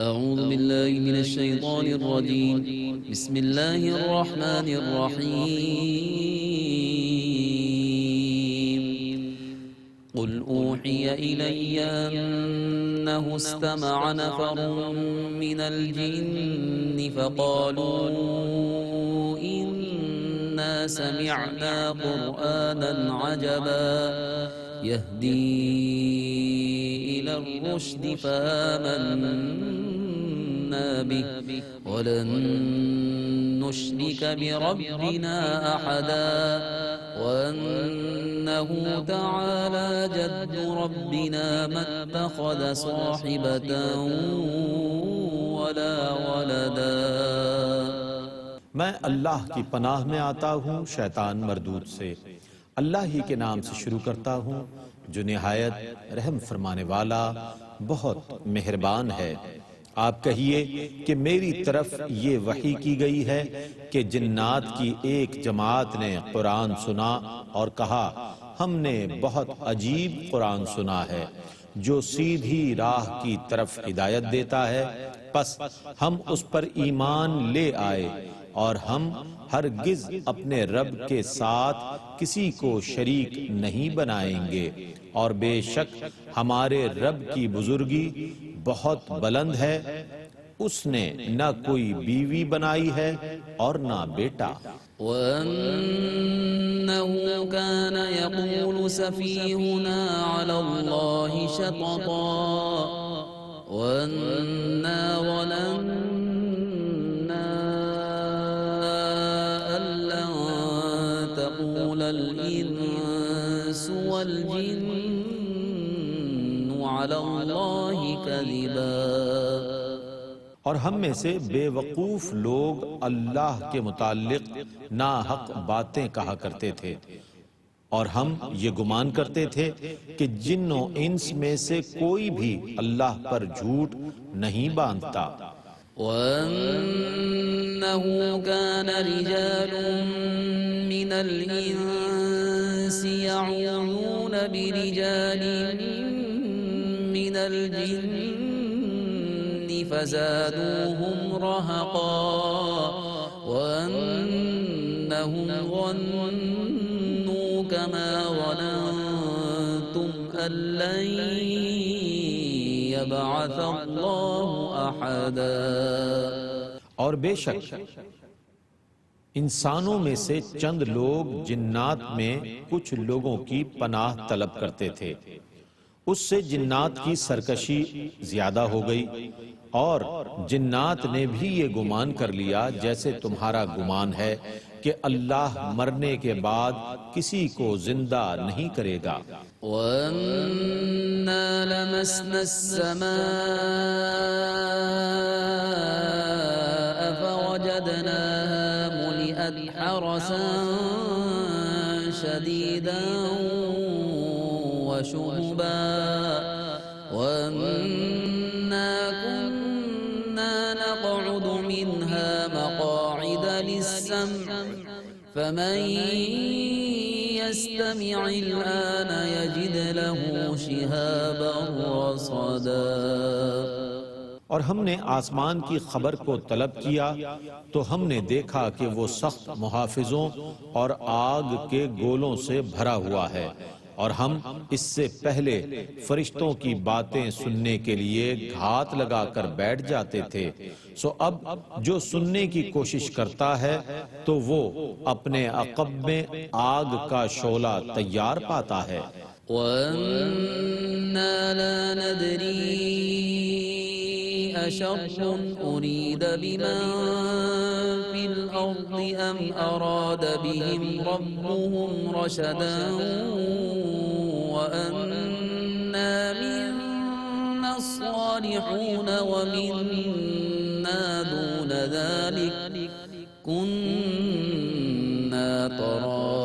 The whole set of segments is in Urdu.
أعوذ بالله من الشيطان الرجيم. بسم الله الرحمن الرحيم. قل أوحي إلي أنه استمع نفر من الجن فقالوا إنا سمعنا قرآنا عجبا يهدي إلى الرشد فآمنا به ولن نشرك بربنا أحدا وأنه تعالى جد ربنا ما اتخذ صاحبة ولا ولدا. میں اللہ کی پناہ میں آتا ہوں شیطان مردود سے۔ اللہ ہی کے نام سے شروع کرتا ہوں جو نہایت رحم فرمانے والا بہت مہربان ہے۔ آپ کہیے کہ میری طرف یہ وحی کی گئی ہے کہ جنات کی ایک جماعت نے قرآن سنا اور کہا ہم نے بہت عجیب قرآن سنا ہے جو سیدھی راہ کی طرف ہدایت دیتا ہے، پس ہم اس پر ایمان لے آئے اور ہم ہرگز اپنے رب کے ساتھ کسی کو شریک نہیں بنائیں گے، اور بے شک ہمارے رب کی بزرگی بہت بلند ہے، اس نے نہ کوئی بیوی بنائی ہے اور نہ بیٹا۔ وَأَنَّهُ كَانَ يَقُولُ سَفِيهُنَا عَلَى اللَّهِ شَطَطًا وَأَنَّا ظَنَنَّا أَن لَّن تَقُولَ الْإِنسُ وَالْجِنُّ عَلَى اللَّهِ كَذِبًا۔ اور ہم میں سے بے وقوف لوگ اللہ کے متعلق ناحق باتیں کہا کرتے تھے، اور ہم یہ گمان کرتے تھے کہ جن و انس میں سے کوئی بھی اللہ پر جھوٹ نہیں باندھتا۔ وَأَنَّهُ كَانَ رِجَالٌ مِّنَ الْإِنسِ يَعُوذُونَ بِرِجَالٍ مِّنَ الْجِنِّ فزادوهم رهقا وأنهم ظنوا كما ظننتم أن لن يبعث الله أحدا۔ اور بے شک انسانوں میں سے چند لوگ جنات میں کچھ لوگوں کی پناہ طلب کرتے تھے، اس سے جنات کی سرکشی زیادہ ہو گئی، اور جنات نے بھی یہ گمان کر لیا جیسے تمہارا گمان ہے کہ اللہ مرنے کے بعد کسی کو زندہ نہیں کرے گا۔ وَأَنَّا لَمَسْنَا السَّمَاءَ فَوَجَدْنَاهَا مُلِئَتْ حَرَسًا شَدِيدًا وَشُهُبًا وَأَنَّا كُنَّا نَقْعُدُ مِنْهَا مَقَاعِدَ لِلسَّمْعِ فَمَن يَسْتَمِعِ الْآنَ يَجِدْ لَهُ شِهَابًا رَّصَدًا۔ اور ہم نے آسمان کی خبر کو طلب کیا تو ہم نے دیکھا کہ وہ سخت محافظوں اور آگ کے گولوں سے بھرا ہوا ہے، اور ہم اس سے پہلے فرشتوں کی باتیں سننے کے لیے گھات لگا کر بیٹھ جاتے تھے، سو اب جو سننے کی کوشش کرتا ہے تو وہ اپنے عقب میں آگ کا شعلہ تیار پاتا ہے۔ وَأَنَّا لَا نَدْرِي أَشَرٌّ أُرِيدَ بِمَن فِي الْأَرْضِ أَمْ أَرَادَ بِهِمْ رَبُّهُمْ رَشَدًا وَأَنَّا مِنَّا الصَّالِحُونَ وَمِنَّا دُونَ ذَلِكَ كُنَّا طَرَائِقَ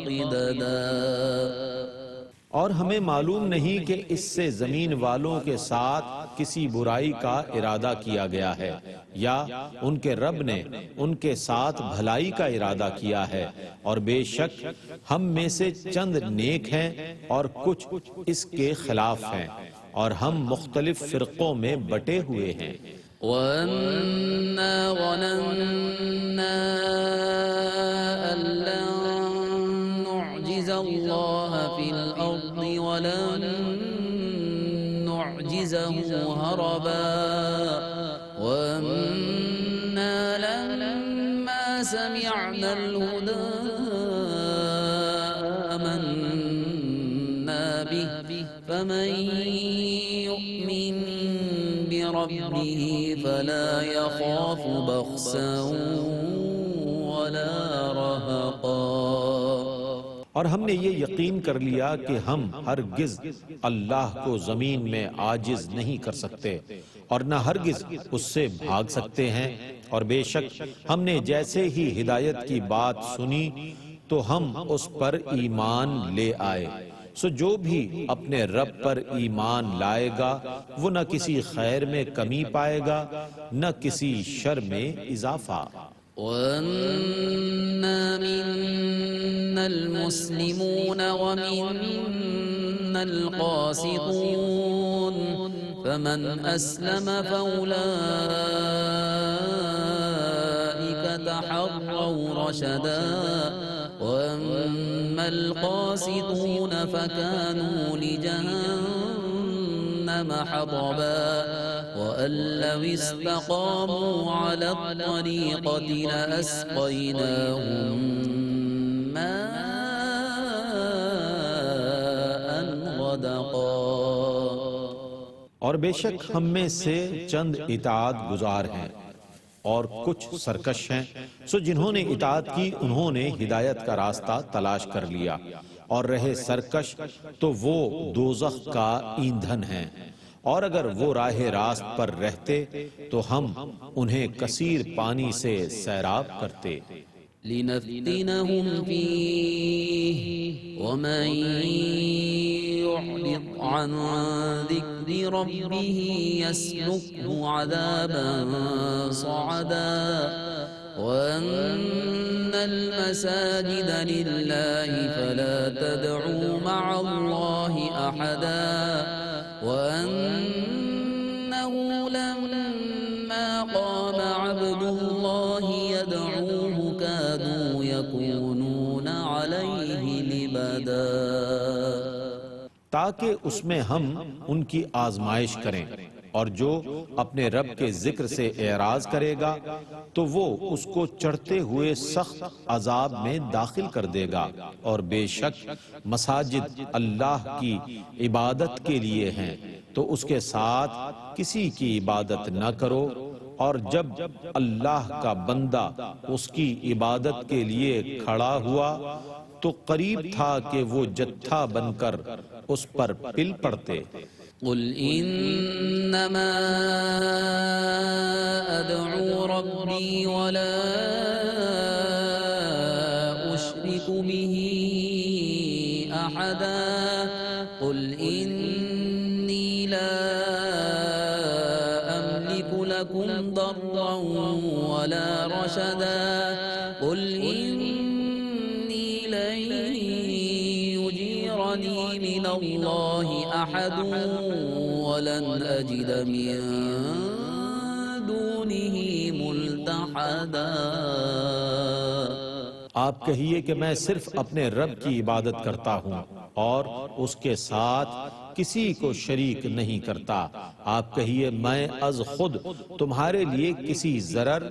قِدَدًا۔ اور ہمیں معلوم نہیں کہ اس سے زمین والوں کے ساتھ کسی برائی کا ارادہ کیا گیا ہے، یا ان کے رب نے ان کے ساتھ بھلائی کا ارادہ کیا ہے، اور بے شک ہم میں سے چند نیک ہیں اور کچھ اس کے خلاف ہیں، اور ہم مختلف فرقوں میں بٹے ہوئے ہیں۔ وَأَنَّا ظَنَنَّا أَن لَّن نُّعْجِزَ اللَّهَ فِي الْأَرْضِ وَلَن نُّعْجِزَهُ هَرَبًا وَأَنَّا لَمَّا سَمِعْنَا الْهُدَىٰ آمَنَّا بِهِ فَمَن يُؤْمِن بربه فلا يخاف بخسا ولا رهقا۔ اور ہم نے یہ یقین کر لیا کہ ہم ہرگز اللہ کو زمین میں عاجز نہیں کر سکتے اور نہ ہرگز اس سے بھاگ سکتے ہیں، اور بے شک ہم نے جیسے ہی ہدایت کی بات سنی تو ہم اس پر ایمان لے آئے۔ سو جو بھی اپنے رب پر ایمان لائے گا وہ نہ کسی خیر میں کمی پائے گا نہ کسی شر میں اضافہ۔ وَأَنَّا مِنَّا الْمُسْلِمُونَ وَمِنَّا الْقَاسِطُونَ فَمَنْ أَسْلَمَ فَأُولَئِكَ تَحَرَّوْا رَشَدًا وَأَمَّا الْقَاسِطُونَ فَكَانُوا لِجَهَنَّمَ حَطَبًا وَأَن لَّوِ اسْتَقَامُوا عَلَى الطَّرِيقَةِ لَأَسْقَيْنَاهُم مَّاءً غَدَقًا۔ اور بے شک ہم میں سے چند اطاعت گزار ہیں اور کچھ سرکش ہیں، سو جنہوں نے اطاعت کی انہوں نے ہدایت کا راستہ تلاش کر لیا، اور رہے سرکش تو وہ دوزخ کا ایندھن ہیں، اور اگر وہ راہ راست پر رہتے تو ہم انہیں کثیر پانی سے سیراب کرتے۔ لِنَفْتِنَهُمْ فِيهِ وَمَن يُعْرِضْ عَن ذِكْرِ رَبِّهِ يَسْلُكْهُ عَذَابًا صَعَدًا وَأَنَّ الْمَسَاجِدَ لِلَّهِ فَلَا تَدْعُوا مَعَ اللَّهِ أَحَدًا وَأَنَّهُ لَمَّا قَامَ عَبْدُ اللَّهِ يَدْعُوهُ كَادُوا يَكُونُونَ عَلَيْهِ لِبَدًا، تاکہ اس میں ہم ان کی آزمائش کریں، اور جو اپنے رب کے ذکر سے اعراض کرے گا تو وہ اس کو چڑھتے ہوئے سخت عذاب میں داخل کر دے گا۔ اور بے شک مساجد اللہ کی عبادت کے لیے ہیں، تو اس کے ساتھ کسی کی عبادت نہ کرو، اور جب اللہ کا بندہ اس کی عبادت کے لیے کھڑا ہوا تو قریب تھا کہ وہ جتھا بن کر اس پر پل پڑتے۔ قل انما ادعو ربی ولا اشرک به احدا قل انی لا املک لکم ضرا ولا رشدا قل انی لن يجيرني من الله أحد ولن أجد من دونه ملتحدا۔ آپ کہیے کہ میں صرف اپنے رب کی عبادت کرتا ہوں اور اس کے ساتھ کسی کو شریک نہیں کرتا۔ آپ کہیے میں از خود تمہارے لیے کسی ضرر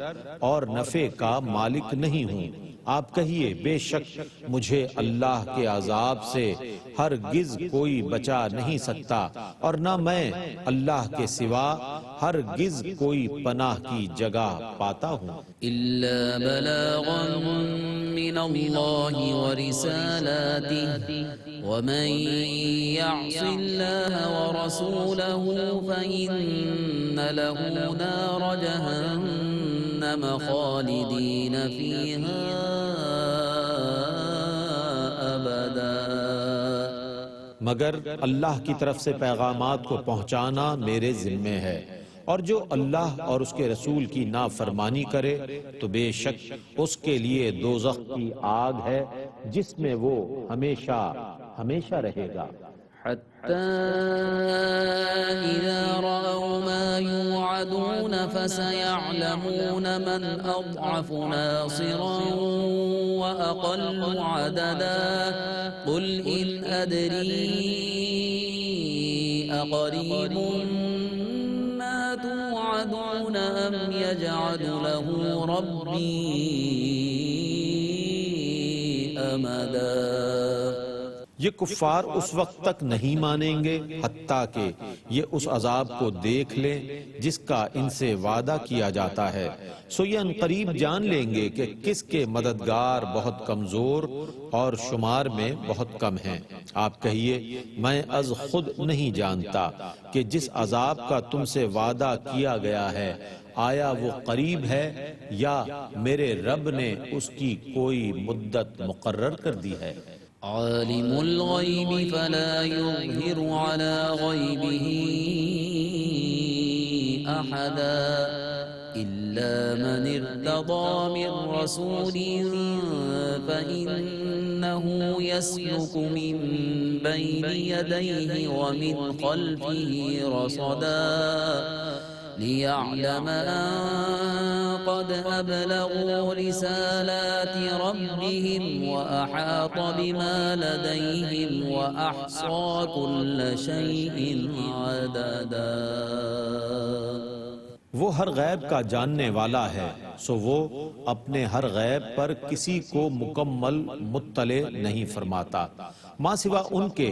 اور نفع کا مالک نہیں ہوں۔ آپ کہیے بے شک مجھے اللہ کے عذاب سے ہرگز کوئی بچا نہیں سکتا، اور نہ میں اللہ کے سوا ہرگز کوئی پناہ کی جگہ پاتا ہوں۔ إلا بلاغا من الله ورسالاته ومن يعص الله ورسوله فإن له نار جهنم خالدين فيها أبدا۔ مگر اللہ کی طرف سے پیغامات کو پہنچانا میرے ذمے ہے، اور جو اللہ اور اس کے رسول کی نافرمانی کرے تو بے شک اس کے لیے دوزخ کی آگ ہے جس میں وہ ہمیشہ ہمیشہ رہے گا۔ حتى إذا رأوا ما يوعدون فسيعلمون من أضعف ناصرا وأقل عددا قل إن أدري أقريب ما توعدون أم يجعل له ربي أمدا۔ یہ کفار اس وقت تک نہیں مانیں گے حتیٰ کہ یہ اس عذاب کو دیکھ لیں جس کا ان سے وعدہ کیا جاتا ہے، سو یہ عنقریب جان لیں گے کہ کس کے مددگار بہت کمزور اور شمار میں بہت کم ہیں۔ آپ کہیے میں از خود نہیں جانتا کہ جس عذاب کا تم سے وعدہ کیا گیا ہے آیا وہ قریب ہے یا میرے رب نے اس کی کوئی مدت مقرر کر دی ہے۔ عالم الغیب فلا یظہر علی غیبہ احدا إلا من ارتضى من رسول فإنه يسلك من بين يديه ومن خلفه رصدا ليعلم أن قد أبلغوا رسالات ربهم وأحاط بما لديهم وأحصى كل شيء عددا۔ وہ ہر غیب کا جاننے والا ہے، سو وہ اپنے ہر غیب پر کسی کو مکمل مطلع نہیں فرماتا ماں سوا ان کے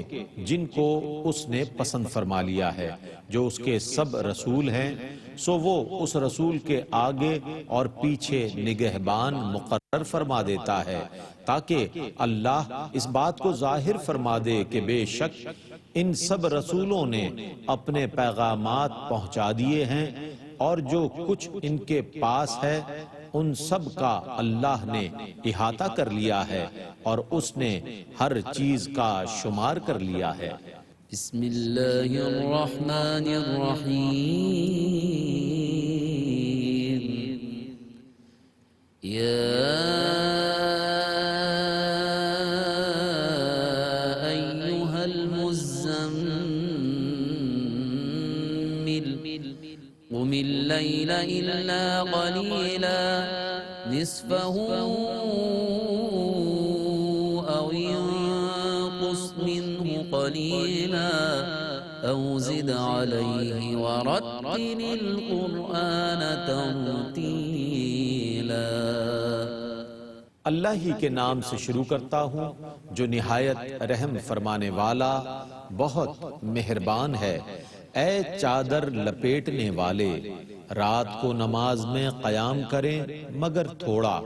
جن کو اس نے پسند فرما لیا ہے، جو اس کے سب رسول ہیں، سو وہ اس رسول کے آگے اور پیچھے نگہبان مقرر فرما دیتا ہے تاکہ اللہ اس بات کو ظاہر فرما دے کہ بے شک ان سب رسولوں نے اپنے پیغامات پہنچا دیے ہیں اور جو کچھ ان کے پاس ہے ان سب کا اللہ نے احاطہ کر لیا ہے اور اس نے ہر چیز کا شمار کر لیا ہے۔ بسم اللہ الرحمن الرحیم یا ایہا المزمل قم اللیل الا قلیلا نصفه او انقص منه قلیلا او زد علیہ ورتل القرآن ترتیلا۔ اللہ ہی کے نام سے شروع کرتا ہوں جو نہایت رحم فرمانے والا بہت مہربان ہے۔ اے چادر لپیٹنے والے، رات کو نماز میں قیام کریں مگر تھوڑا،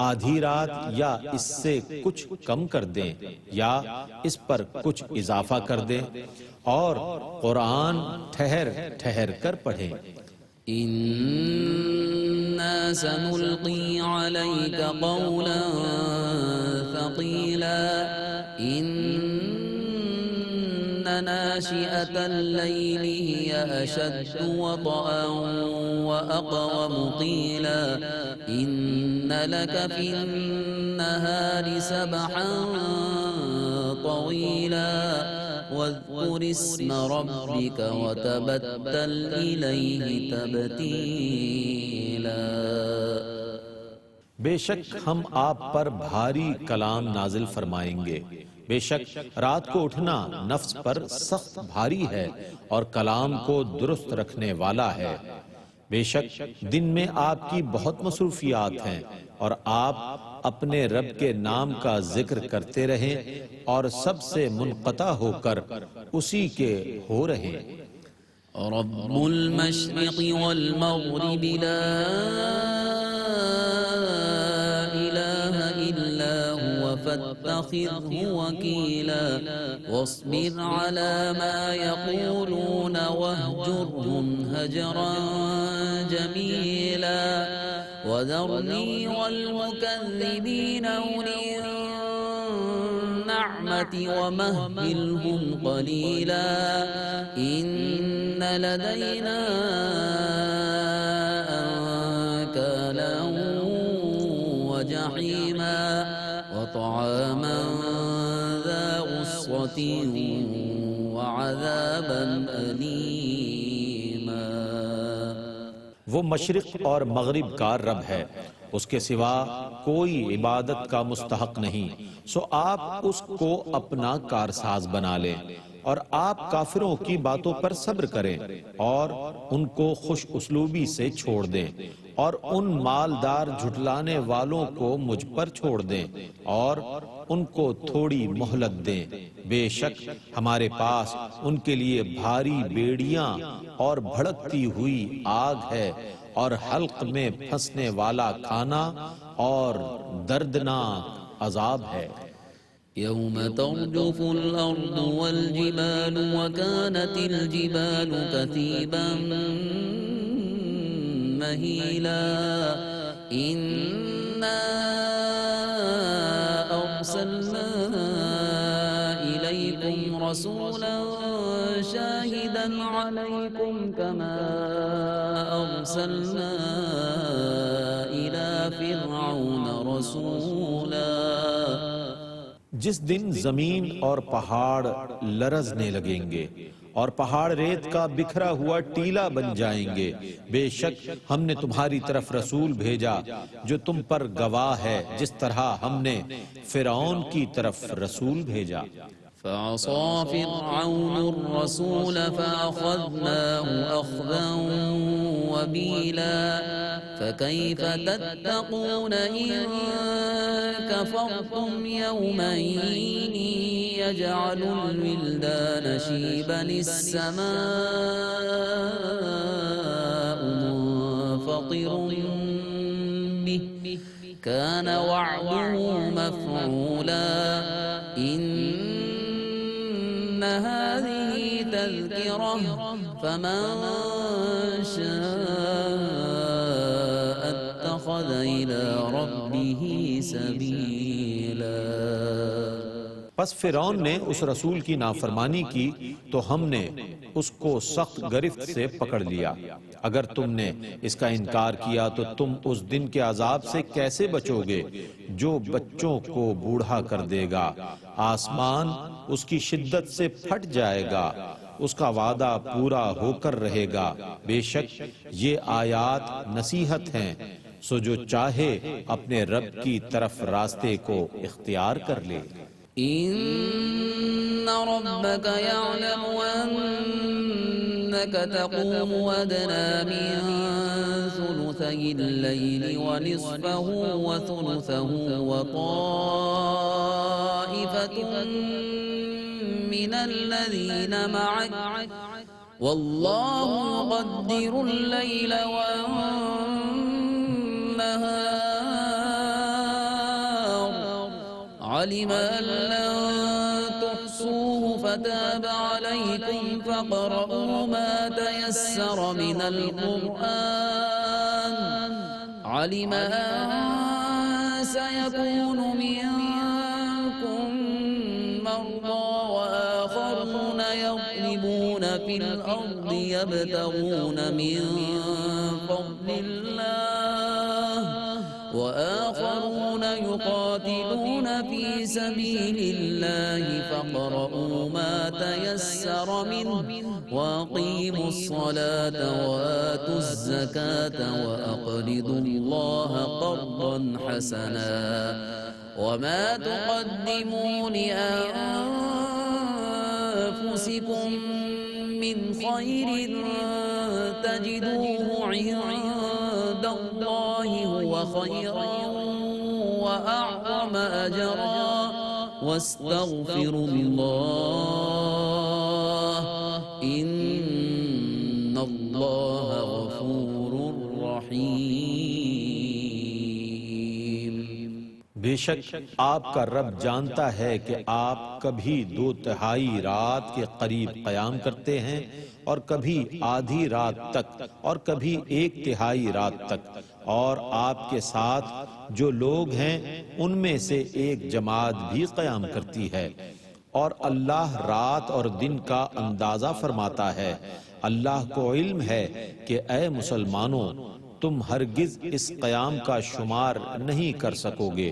آدھی رات یا اس سے کچھ کم کر دیں یا اس پر کچھ اضافہ کر دیں، اور قرآن ٹھہر ٹھہر کر پڑھیں۔ اِنَّا سَنُلْقِي عَلَيْكَ قَوْلًا ثَقِيلًا إِنَّ نَاشِئَةَ اللَّيْلِ هِيَ أَشَدُّ وَطْئًا وَأَقْوَمُ قِيلًا إِنَّ لَكَ فِي النَّهَارِ سَبْحًا طَوِيلًا وَاذْكُرِ اسْمَ رَبِّكَ وَتَبَتَّلْ إِلَيْهِ تَبْتِيلًا۔ بے شک ہم آپ پر بھاری کلام نازل فرمائیں گے، بے شک رات کو اٹھنا نفس پر سخت بھاری ہے اور کلام کو درست رکھنے والا ہے۔ بے شک دن میں آپ کی بہت مصروفیات ہیں اور آپ اپنے رب کے نام کا ذکر کرتے رہیں اور سب سے منقطع ہو کر اسی کے ہو رہیں۔ رب المشرق والمغرب لا إله إلا هو فاتخذه وكيلا واصبر على ما يقولون واهجرهم هجرا جميلا وذرني والمكذبين أولي النعمة ومهلهم قليلا إن لدينا أنكالا وجحيما وطعاما ذا غصة عذابا أليما. وہ مشرق اور مغرب کا رب ہے، اس کے سوا کوئی عبادت کا مستحق نہیں، سو آپ اس کو اپنا کارساز بنا لیں، اور آپ کافروں کی باتوں پر صبر کریں اور ان کو خوش اسلوبی سے چھوڑ دیں، اور ان مالدار جھٹلانے والوں کو مجھ پر چھوڑ دیں اور ان کو تھوڑی مہلت دیں. بے شک ہمارے پاس ان کے لیے بھاری بیڑیاں اور بھڑکتی ہوئی آگ ہے، اور حلق میں پھنسنے والا کھانا اور دردناک عذاب ہے. يوم ترجف الأرض والجبال وكانت الجبال كثيبا مهيلا. إنا أرسلنا إليكم رسولا شاهدا عليكم كما أرسلنا إلى فرعون رسولا. جس دن زمین اور پہاڑ لرزنے لگیں گے اور پہاڑ ریت کا بکھرا ہوا ٹیلا بن جائیں گے، بے شک ہم نے تمہاری طرف رسول بھیجا جو تم پر گواہ ہے، جس طرح ہم نے فرعون کی طرف رسول بھیجا. فعصى فرعون الرسول فأخذناه أخذا وبيلا. فكيف تتقون إن كفرتم يوما يجعل الولدان شيبا السماء منفطر به كان وعده مفعولا. إن هذه تذكرة فمن شاء اتخذ إلى ربه سبيلا. پس فرعون نے اس رسول کی نافرمانی کی تو ہم نے اس کو سخت گرفت سے پکڑ لیا. اگر تم نے اس کا انکار کیا تو تم اس دن کے عذاب سے کیسے بچو گے جو بچوں کو بوڑھا کر دے گا. آسمان اس کی شدت سے پھٹ جائے گا، اس کا وعدہ پورا ہو کر رہے گا. بے شک یہ آیات نصیحت ہیں، سو جو چاہے اپنے رب کی طرف راستے کو اختیار کر لے. إن ربك يعلم أنك تقوم أدنى من ثلثي الليل ونصفه وثلثه وطائفة من الذين معك والله يقدر الليل والنهار. علم أن لن تحصوه فتاب عليكم فاقرؤوا ما تيسر من القرآن. علم أن سيكون منكم مرضى وآخرون يضربون في الأرض يبتغون من فضل الله وآخرون يقاتلون في سبيل الله فاقرؤوا ما تيسر منه وأقيموا الصلاة وآتوا الزكاة وأقرضوا الله قرضا حسنا وما تقدموا لأنفسكم من خير تجدوه عند الله هو خيرا وأعظم أجرا واستغفروا الله إن الله غفور رحيم. بے شک آپ کا رب جانتا ہے کہ آپ کبھی 2/3 رات کے قریب قیام کرتے ہیں اور کبھی آدھی رات تک اور کبھی 1/3 رات تک، اور آپ کے ساتھ جو لوگ ہیں ان میں سے ایک جماعت بھی قیام کرتی ہے. اور اللہ رات اور دن کا اندازہ فرماتا ہے. اللہ کو علم ہے کہ اے مسلمانوں تم ہرگز اس قیام کا شمار نہیں کر سکو گے.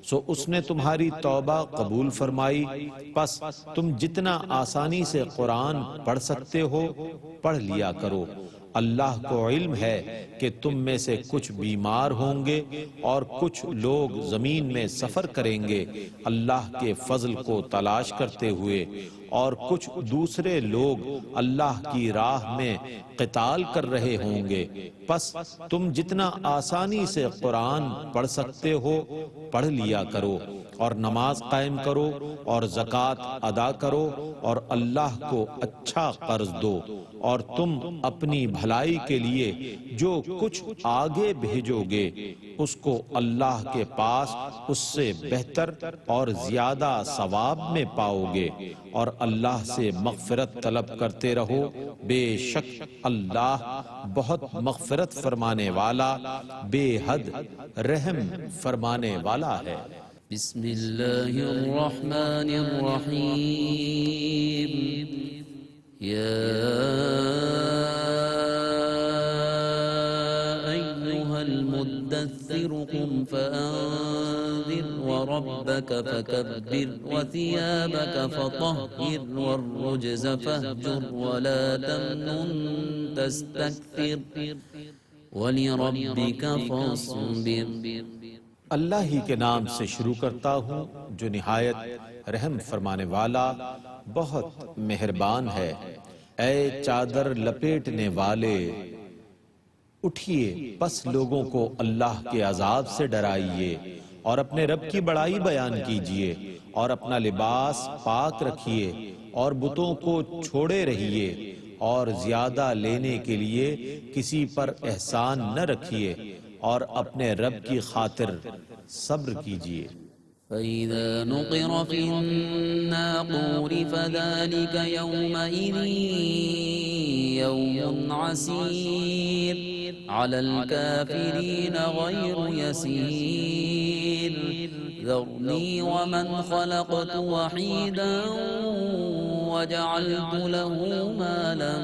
سو اس نے تمہاری توبہ قبول فرمائی، پس تم جتنا آسانی سے قرآن پڑھ سکتے ہو پڑھ لیا کرو۔ اللہ کو علم ہے کہ تم میں سے کچھ بیمار ہوں گے اور کچھ لوگ زمین میں سفر کریں گے اللہ کے فضل کو تلاش کرتے ہوئے، اور کچھ دوسرے لوگ اللہ کی راہ میں قتال کر رہے ہوں گے۔ پس تم جتنا آسانی سے قرآن پڑھ سکتے ہو پڑھ لیا کرو، اور نماز قائم کرو اور زکوٰۃ ادا کرو، اور اللہ کو اچھا قرض دو، اور تم اپنی بھلائی کے لیے جو کچھ آگے بھیجو گے اس کو اللہ کے پاس اس سے بہتر اور زیادہ ثواب میں پاؤ گے، اور اللہ سے مغفرت طلب کرتے رہو، بے شک اللہ بہت مغفرت فرمانے والا بے حد رحم فرمانے والا ہے۔ بسم اللہ الرحمن الرحیم یا ایہا المدثر قم فانذر وربک فکبر وثیابک فطہر والرجز فاہجر ولا تمنن تستکثر ولربک فاصبر۔ اللہ ہی کے نام سے شروع کرتا ہوں جو نہایت رحم فرمانے والا بہت مہربان ہے۔ اے چادر لپیٹنے والے، اٹھیے پس لوگوں کو اللہ کے عذاب سے ڈرائیے، اور اپنے رب کی بڑائی بیان کیجیے، اور اپنا لباس پاک رکھیے، اور بتوں کو چھوڑے رہیے، اور زیادہ لینے کے لیے کسی پر احسان نہ رکھیے، اور اپنے رب کی خاطر صبر کیجیے۔ فَإِذَا نُقِرَ فِي النَّاقُورِ فَذَلِكَ يَوْمَئِذٍ يَوْمٌ عَسِيرٌ عَلَى الْكَافِرِينَ غَيْرُ يَسِيرٌ ذَرْنِي وَمَنْ خَلَقْتُ وَحِيدًا وَجَعَلْتُ لَهُ مَالًا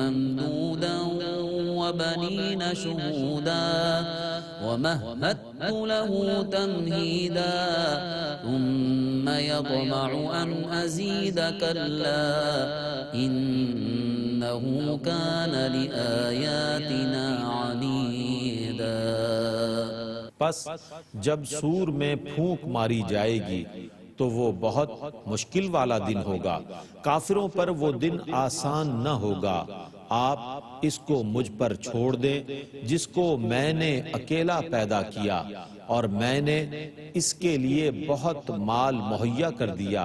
مَمْدُودًا وبنين شهودا ومهدت له تمهيدا ثم يطمع أن أزيد كلا إنه كان لآياتنا عنيدا۔ پس جب سور میں پھونک ماری جائے گی تو وہ بہت مشکل والا دن ہوگا، کافروں پر وہ دن آسان نہ ہوگا۔ آپ اس کو مجھ پر چھوڑ دیں جس کو میں نے اکیلا پیدا کیا، اور میں نے اس کے لیے بہت مال مہیا کر دیا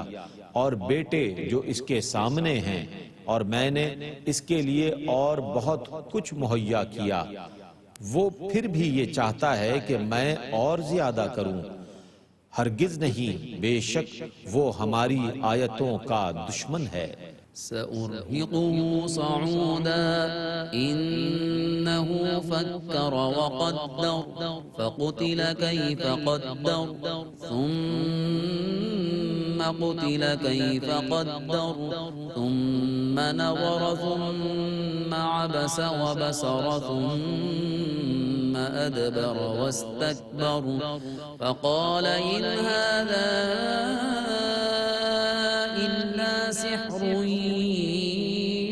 اور بیٹے جو اس کے سامنے ہیں، اور میں نے اس کے لیے اور بہت کچھ مہیا کیا۔ وہ پھر بھی یہ چاہتا ہے کہ میں اور زیادہ کروں۔ ہرگز نہیں، بے شک وہ ہماری آیتوں کا دشمن ہے۔ سأرهقه صعودا إنه فكر وقدر فقتل كيف قدر ثم قتل كيف قدر ثم نظر ثم عبس وبسر ثم أدبر واستكبر فقال إن هذا إلا سحر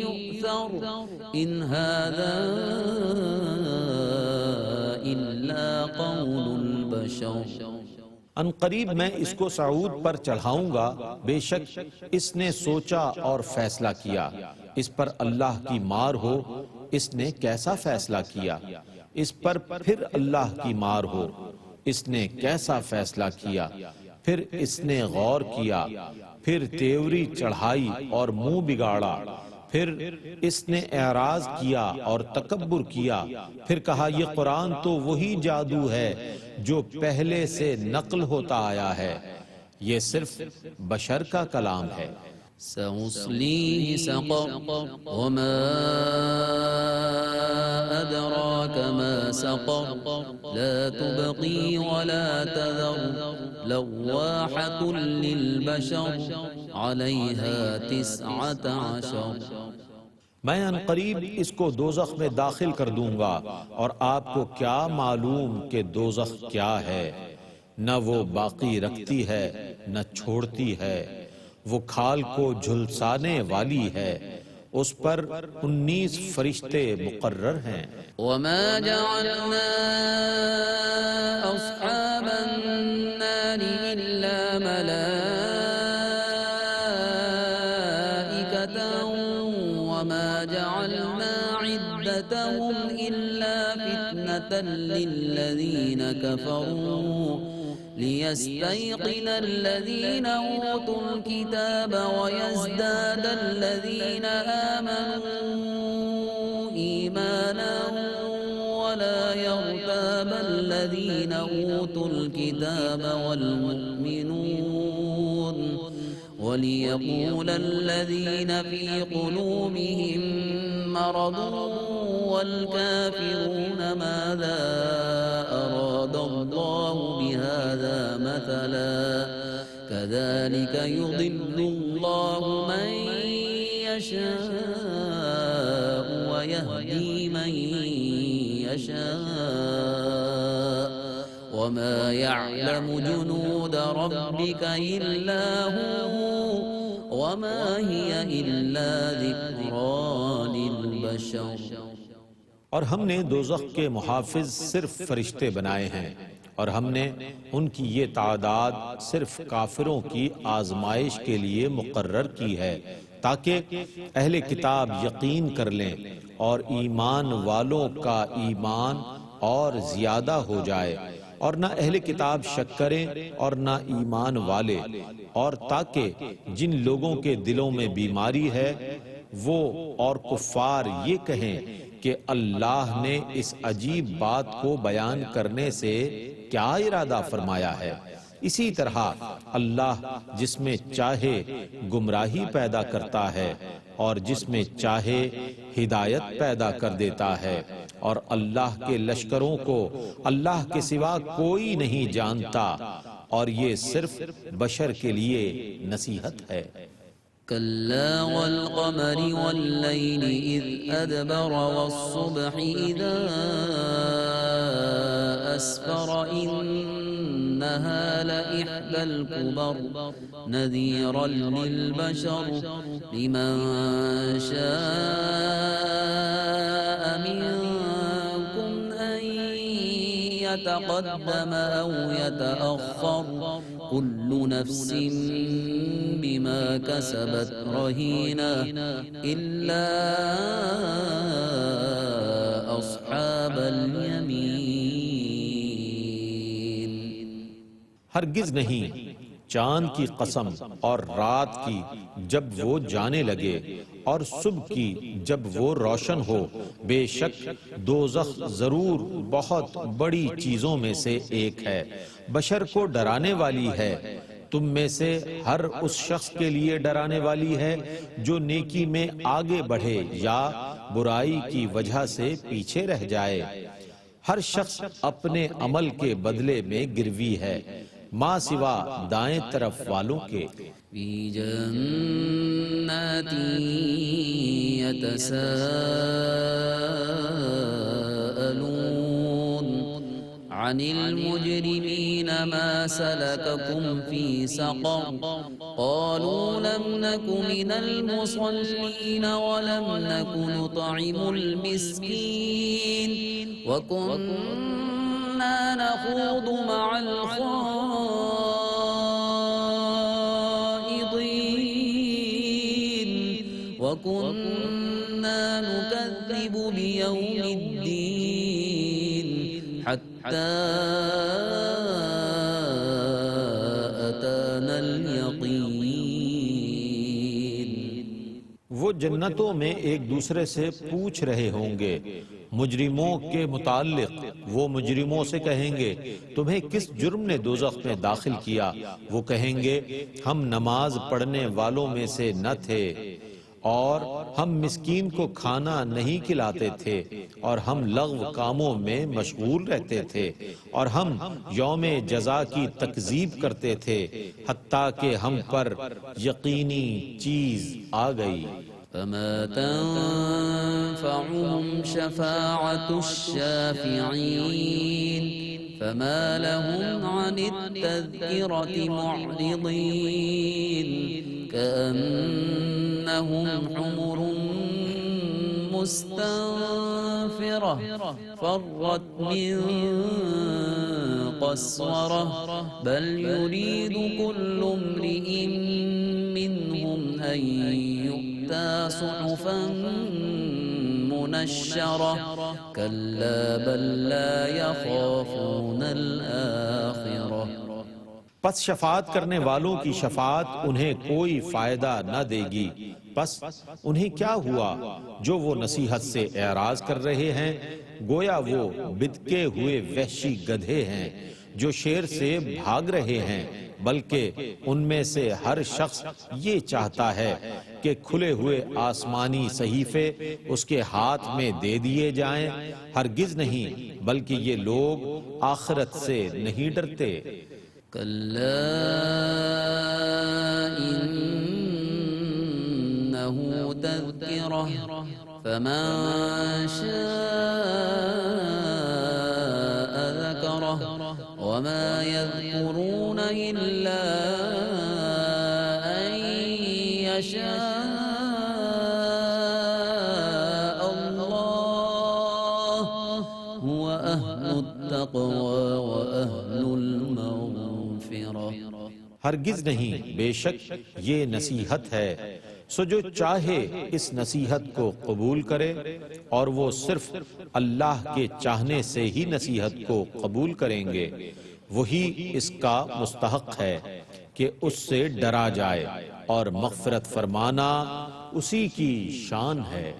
يؤثر إن هذا إلا قول البشر۔ ان قریب میں اس کو صعود پر چڑھاؤں گا، بے شک اس نے سوچا اور فیصلہ کیا۔ اس پر اللہ کی مار ہو، اس نے کیسا فیصلہ کیا۔ اس پر پھر اللہ کی مار ہو، اس نے کیسا فیصلہ کیا۔ پھر اس نے غور کیا، پھر تیوری چڑھائی اور منہ بگاڑا، پھر اس نے اعراض کیا اور تکبر کیا، پھر کہا یہ قرآن تو وہی جادو ہے جو پہلے سے نقل ہوتا آیا ہے، یہ صرف بشر کا کلام ہے۔ سأصليه سقر وما أدراك ما سقر لا تبقي ولا تذر لواحة للبشر عليها 19۔ میں ان قریب اس کو دوزخ میں داخل کر دوں گا، اور آپ کو کیا معلوم کہ دوزخ کیا ہے۔ نہ وہ باقی رکھتی ہے نہ چھوڑتی ہے، وہ کھال کو جھلسانے والی ہے، اس پر 19 فرشتے مقرر ہیں۔ وما جعلنا أصحاب النار إلا ملائكة وما جعلنا عدتهم إلا فتنة للذين كفروا ليستيقن الذين أوتوا الكتاب ويزداد الذين آمنوا إيمانا ولا يرتاب الذين أوتوا الكتاب والمؤمنون وليقول الذين في قلوبهم مرض والكافرون ماذا أراد الله بهذا مثلا كذلك يضل الله من يشاء ويهدي من يشاء وما يعلم جنود ربك إلا هو وما هي إلا ذكرى للبشر۔ اور ہم نے دوزخ کے محافظ صرف فرشتے بنائے ہیں، اور ہم نے ان کی یہ تعداد صرف کافروں کی آزمائش کے لیے مقرر کی ہے، تاکہ اہل کتاب یقین کر لیں اور ایمان والوں کا ایمان اور زیادہ ہو جائے، اور نہ اہل کتاب شک کریں اور نہ ایمان والے، اور تاکہ جن لوگوں کے دلوں میں بیماری ہے وہ اور کفار یہ کہیں کہ اللہ نے اس عجیب بات کو بیان کرنے سے کیا ارادہ فرمایا ہے۔ اسی طرح اللہ جس میں چاہے گمراہی پیدا کرتا ہے اور جس میں چاہے ہدایت پیدا کر دیتا ہے، اور اللہ کے لشکروں کو اللہ کے سوا کوئی نہیں جانتا، اور یہ صرف بشر کے لیے نصیحت ہے۔ كلا والقمر والليل إذ أدبر والصبح إذا أسفر إنها لإحدى الكبر نذيرا للبشر لمن شاء منكم أن يتقدم أو يتأخر كل نفس بما كسبت رهينة إلا أصحاب اليمين۔ ہرگز نہیں، چاند کی قسم اور رات کی جب وہ جانے لگے اور صبح کی جب وہ روشن ہو، بے شک دوزخ ضرور بہت بڑی چیزوں میں سے ایک ہے، بشر کو ڈرانے والی ہے۔ تم میں سے ہر اس شخص کے لیے ڈرانے والی ہے جو نیکی میں آگے بڑھے یا برائی کی وجہ سے پیچھے رہ جائے۔ ہر شخص اپنے عمل کے بدلے میں گروی ہے، ماں سوا دائیں طرف والوں کے۔ فی جنات یتساءلون عن المجرمین ما سلککم فی سقر قالوا لم نک من المصلین ولم نک نطعم المسکین وكنا نخوض مع الخائضين وكنا نكذب بيوم الدين حتى أتانا اليقين۔ وہ جنتوں میں ایک دوسرے سے پوچھ رہے ہوں گے مجرموں کے متعلق۔ وہ مجرموں سے کہیں گے تمہیں کس جرم نے دوزخ میں داخل کیا؟ وہ کہیں گے ہم نماز پڑھنے والوں میں سے نہ تھے، اور ہم مسکین کو کھانا نہیں کھلاتے تھے، اور ہم لغو کاموں میں مشغول رہتے تھے، اور ہم یوم جزا کی تکذیب کرتے تھے، حتیٰ کہ ہم پر یقینی چیز آ گئی۔ فما تنفعهم شفاعة الشافعين فما لهم عن التذكرة معرضين كأنهم حمر مستنفرة فرت من قسورة بل يريد كل امرئ منهم أن يؤتى صحفا منشرة كلا بل لا يخافون الآخرة۔ پس شفاعت کرنے والوں کی شفاعت انہیں کوئی فائدہ نہ دے گی، پس انہیں کیا ہوا جو وہ نصیحت سے اعراض کر رہے ہیں؟ گویا وہ بدکے ہوئے وحشی گدھے ہیں جو شیر سے بھاگ رہے ہیں، بلکہ ان میں سے ہر شخص یہ چاہتا ہے کہ کھلے ہوئے آسمانی صحیفے اس کے ہاتھ میں دے دیے جائیں۔ ہرگز نہیں، بلکہ یہ لوگ آخرت سے نہیں ڈرتے۔ كلا إنه تذكرة فمن شاء ذكره وما يذكرون إلا أن يشاء الله هو أهل التقوى وأهل المغفرة۔ ہرگز نہیں، بے شک یہ نصیحت ہے، سو جو چاہے اس نصیحت کو قبول کرے، اور وہ صرف اللہ کے چاہنے سے ہی نصیحت کو قبول کریں گے، وہی اس کا مستحق ہے کہ اس سے ڈرا جائے، اور مغفرت فرمانا اسی کی شان ہے۔